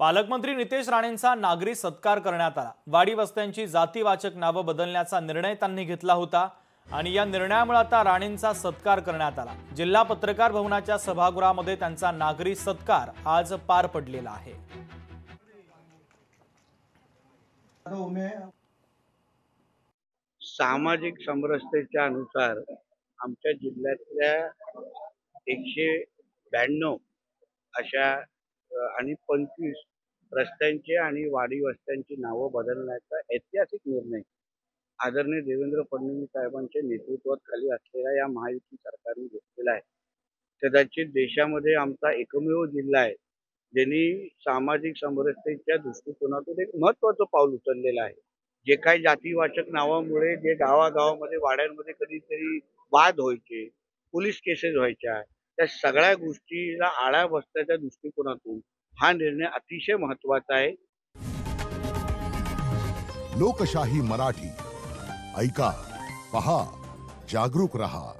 पालकमंत्री नितेश राणेंचा नागरी सत्कार करण्यात आला। वाडी वस्त्यांची जातीवाचक नावे बदलण्याचा निर्णय त्यांनी घेतला होता आणि या निर्णयामुळे आता राणेंचा सत्कार करण्यात आला। जिल्हा पत्रकार भवनाच्या सभागृहामध्ये त्यांचा नागरी सत्कार आज पार पडलेला आहे। सामाजिक समरसतेच्या अनुसार आमच्या जिल्ह्यातल्या 192 अशा आणि 25 रस्त्यांचे आणि वाडी वस्त्यांची नावं बदलण्याचा ऐतिहासिक निर्णय आदरणीय देवेंद्र फडणवीस साहेबांच्या नेतृत्वाखाली असलेल्या या महायुती सरकारने घेतलेला आहे। कदाचित देशामध्ये आमचा एकमेव जिल्हा आहे ज्यांनी सामाजिक समरसतेच्या दृष्टिकोनातून एक महत्त्वाचं पाऊल उचललेलं आहे। जे काही जातीवाचक नावामुळे जे गावागावामध्ये वाड्यांमध्ये कधीतरी वाद व्हायचे, पोलीस केसेस व्हायच्या, त्या सगळ्या गोष्टीला आळा बसण्याच्या दृष्टिकोनातून हा निर्णय अतिशय महत्त्वाचा आहे। लोकशाही मराठी ऐका, पहा, जागरूक रहा।